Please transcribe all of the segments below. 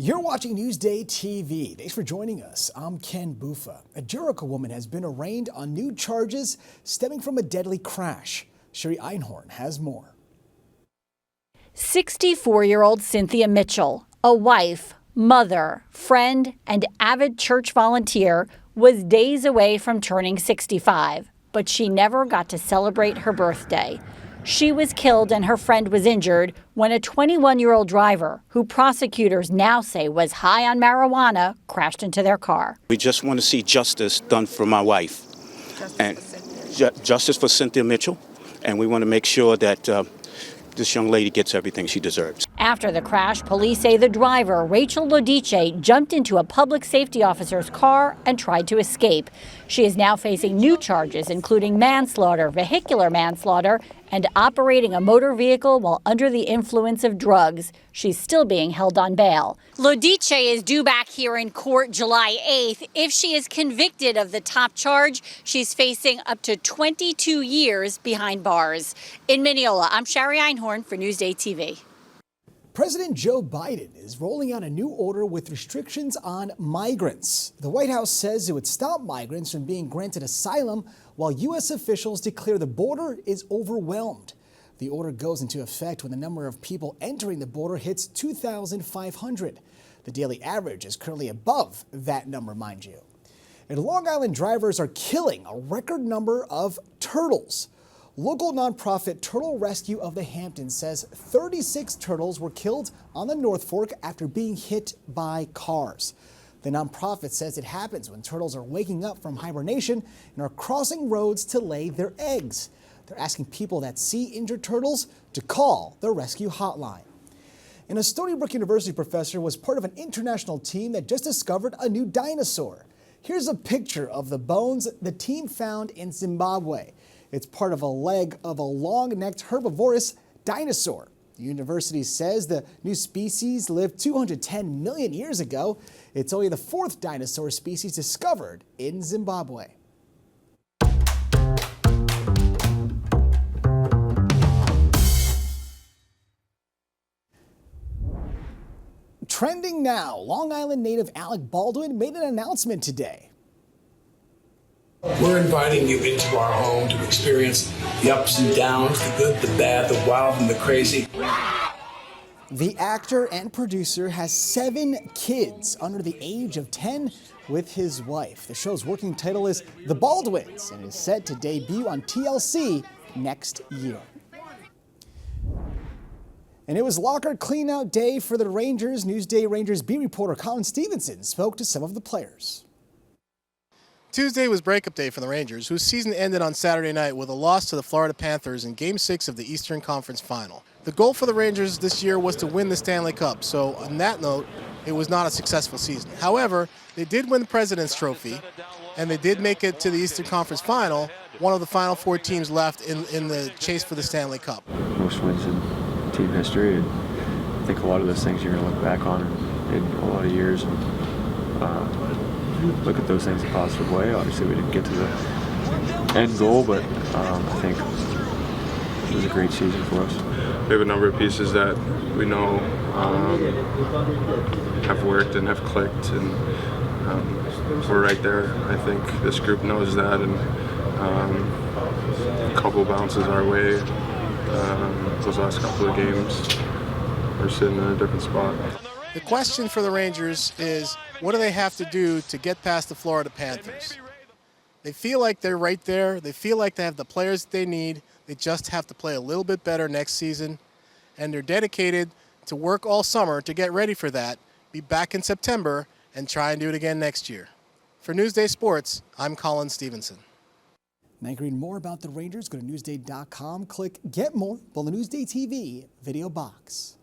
You're watching Newsday TV. Thanks for joining us. I'm Ken Bufa. A Jericho woman has been arraigned on new charges stemming from a deadly crash. Sherry Einhorn has more. 64-year-old Cynthia Mitchell, a wife, mother, friend, and avid church volunteer, was days away from turning 65, but she never got to celebrate her birthday. She was killed and her friend was injured when a 21-year-old driver, who prosecutors now say was high on marijuana, crashed into their car. We just want to see justice done for my wife. Justice for Cynthia Mitchell. And we want to make sure that this young lady gets everything she deserves. After the crash, police say the driver, Rachel Lodice, jumped into a public safety officer's car and tried to escape. She is now facing new charges, including manslaughter, vehicular manslaughter, and operating a motor vehicle while under the influence of drugs. She's still being held on bail. Lodice is due back here in court July 8th. If she is convicted of the top charge, she's facing up to 22 years behind bars. In Mineola, I'm Sherry Einhorn for Newsday TV. President Joe Biden is rolling out a new order with restrictions on migrants. The White House says it would stop migrants from being granted asylum while U.S. officials declare the border is overwhelmed. The order goes into effect when the number of people entering the border hits 2,500. The daily average is currently above that number, mind you. And Long Island drivers are killing a record number of turtles. Local nonprofit Turtle Rescue of the Hamptons says 36 turtles were killed on the North Fork after being hit by cars. The nonprofit says it happens when turtles are waking up from hibernation and are crossing roads to lay their eggs. They're asking people that see injured turtles to call the rescue hotline. And a Stony Brook University professor was part of an international team that just discovered a new dinosaur. Here's a picture of the bones the team found in Zimbabwe. It's part of a leg of a long-necked herbivorous dinosaur. The university says the new species lived 210 million years ago. It's only the fourth dinosaur species discovered in Zimbabwe. Trending now, Long Island native Alec Baldwin made an announcement today. We're inviting you into our home to experience the ups and downs, the good, the bad, the wild, and the crazy. The actor and producer has 7 kids under the age of 10 with his wife. The show's working title is The Baldwins and is set to debut on TLC next year. And it was locker cleanout day for the Rangers. Newsday Rangers beat reporter Colin Stevenson spoke to some of the players. Tuesday was breakup day for the Rangers, whose season ended on Saturday night with a loss to the Florida Panthers in Game 6 of the Eastern Conference Final. The goal for the Rangers this year was to win the Stanley Cup, so on that note, it was not a successful season. However, they did win the President's Trophy, and they did make it to the Eastern Conference Final, one of the final 4 teams left in the chase for the Stanley Cup. Most wins in team history, and I think a lot of those things you're going to look back on in a lot of years and look at those things in a positive way. Obviously, we didn't get to the end goal, but I think it was a great season for us. We have a number of pieces that we know have worked and have clicked, and we're right there. I think this group knows that, and a couple bounces our way. Those last couple of games, we're sitting in a different spot. The question for the Rangers is, what do they have to do to get past the Florida Panthers? They feel like they're right there. They feel like they have the players that they need. They just have to play a little bit better next season. And they're dedicated to work all summer to get ready for that, be back in September, and try and do it again next year. For Newsday Sports, I'm Colin Stevenson. Now you can read more about the Rangers. Go to Newsday.com, click Get More below the Newsday TV video box.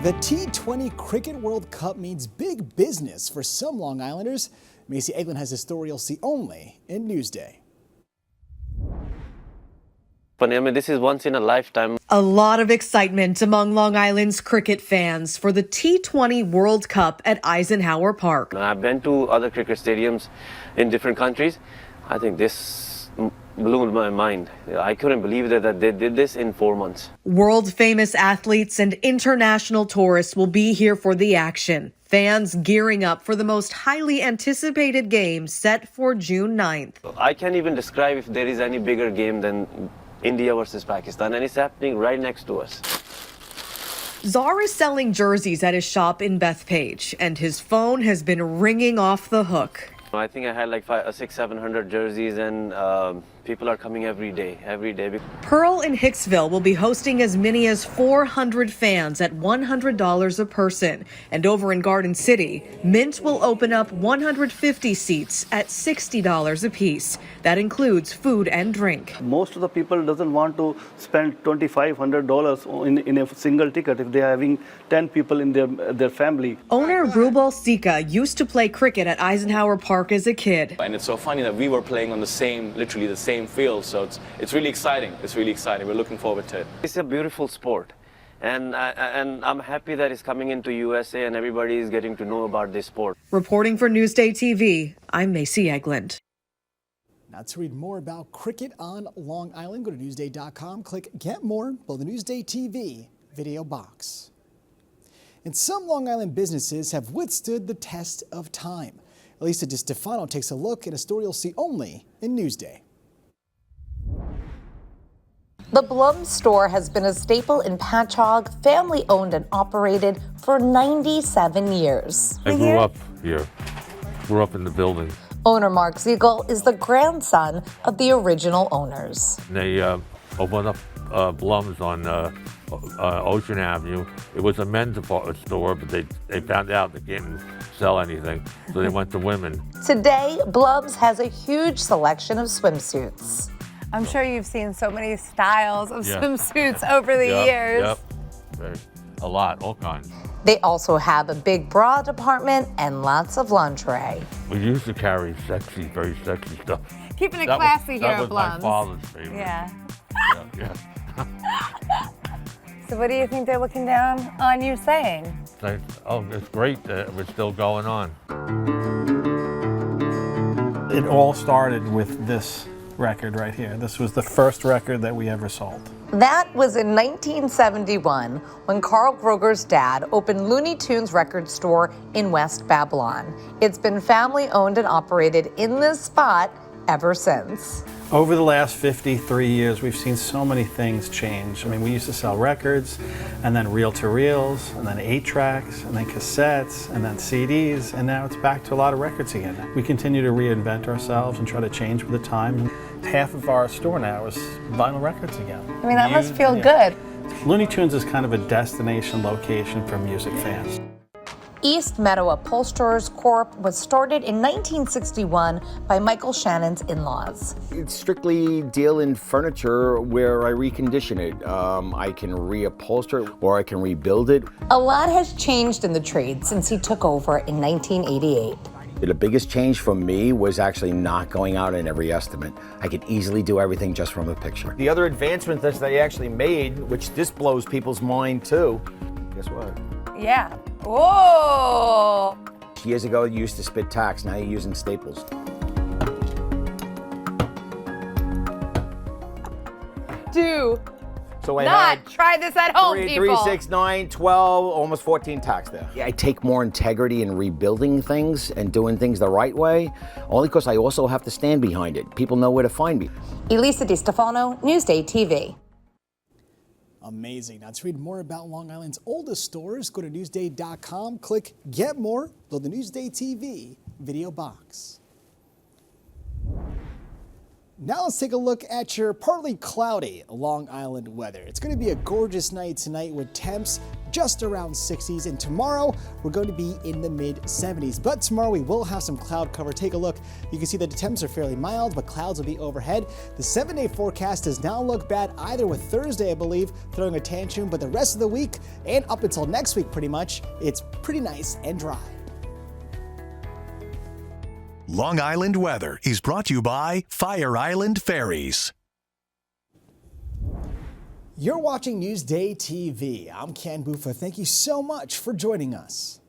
The T20 Cricket World Cup means big business for some Long Islanders. Macy Eglin has a story you'll see only in Newsday. funny. I mean, this is once in a lifetime. A lot of excitement among Long Island's cricket fans for the T20 World Cup at Eisenhower Park. I've been to other cricket stadiums in different countries. I think this blew my mind. I couldn't believe that they did this in 4 months. World-famous athletes and international tourists will be here for the action. Fans gearing up for the most highly anticipated game set for June 9th. I can't even describe if there is any bigger game than India versus Pakistan, and it's happening right next to us. Czar is selling jerseys at his shop in Bethpage, and his phone has been ringing off the hook. I think I had like 600-700 jerseys, and people are coming every day. Pearl in Hicksville will be hosting as many as 400 fans at $100 a person. And over in Garden City, Mint will open up 150 seats at $60 a piece. That includes food and drink. Most of the people doesn't want to spend $2,500 in a single ticket if they're having 10 people in their family. Owner Rubal Sika used to play cricket at Eisenhower Park as a kid. And it's so funny that we were playing on literally the same field, so it's really exciting. It's really exciting. We're looking forward to it. It's a beautiful sport, and I'm happy that it's coming into USA and everybody is getting to know about this sport. Reporting for NewsdayTV, I'm Macy Eglund. Now, to read more about cricket on Long Island, go to Newsday.com, click Get More below the Newsday video box. And some Long Island businesses have withstood the test of time. Elisa DiStefano takes a look at a story you'll see only in Newsday. The Blum store has been a staple in Patchogue, family owned and operated for 97 years. I grew up here, grew up in the building. Owner Mark Ziegel is the grandson of the original owners. They opened up Blum's on Ocean Avenue. It was a men's store, but they found out they couldn't sell anything, so they went to women. Today, Blum's has a huge selection of swimsuits. I'm sure you've seen so many styles of swimsuits over the years. Yep, a lot, all kinds. They also have a big bra department and lots of lingerie. We used to carry very sexy stuff. Keeping it classy here at Blum's. That was my father's favorite. Yeah. So what do you think they're looking down on you saying? It's great that we're still going on. It all started with this record right here. This was the first record that we ever sold. That was in 1971 when Carl Groger's dad opened Looney Tunes record store in West Babylon. It's been family owned and operated in this spot ever since. Over the last 53 years, we've seen so many things change. I mean, we used to sell records, and then reel-to-reels, and then 8-tracks, and then cassettes, and then CDs, and now it's back to a lot of records again. We continue to reinvent ourselves and try to change with the time. Half of our store now is vinyl records again. I mean, that must feel good. Looney Tunes is kind of a destination location for music fans. East Meadow Upholsterers Corp. was started in 1961 by Michael Shannon's in-laws. It's strictly deal in furniture where I recondition it. I can reupholster it or I can rebuild it. A lot has changed in the trade since he took over in 1988. The biggest change for me was actually not going out in every estimate. I could easily do everything just from a picture. The other advancement that they actually made, which this blows people's mind too, guess what? Yeah. Whoa! Years ago, you used to spit tacks. Now you're using staples. So I had try this at home, people. 3, 6, 9, 12, almost 14 tacks there. Yeah, I take more integrity in rebuilding things and doing things the right way, only because I also have to stand behind it. People know where to find me. Elisa DiStefano, Newsday TV. Amazing. Now, to read more about Long Island's oldest stores, go to Newsday.com, click Get More below the Newsday TV video box. Now let's take a look at your partly cloudy Long Island weather. It's going to be a gorgeous night tonight with temps just around 60s, and tomorrow we're going to be in the mid-70s. But tomorrow we will have some cloud cover. Take a look. You can see that the temps are fairly mild, but clouds will be overhead. The 7-day forecast does not look bad either, with Thursday, I believe, throwing a tantrum, but the rest of the week and up until next week pretty much, it's pretty nice and dry. Long Island weather is brought to you by Fire Island Ferries. You're watching Newsday TV. I'm Ken Bufa. Thank you so much for joining us.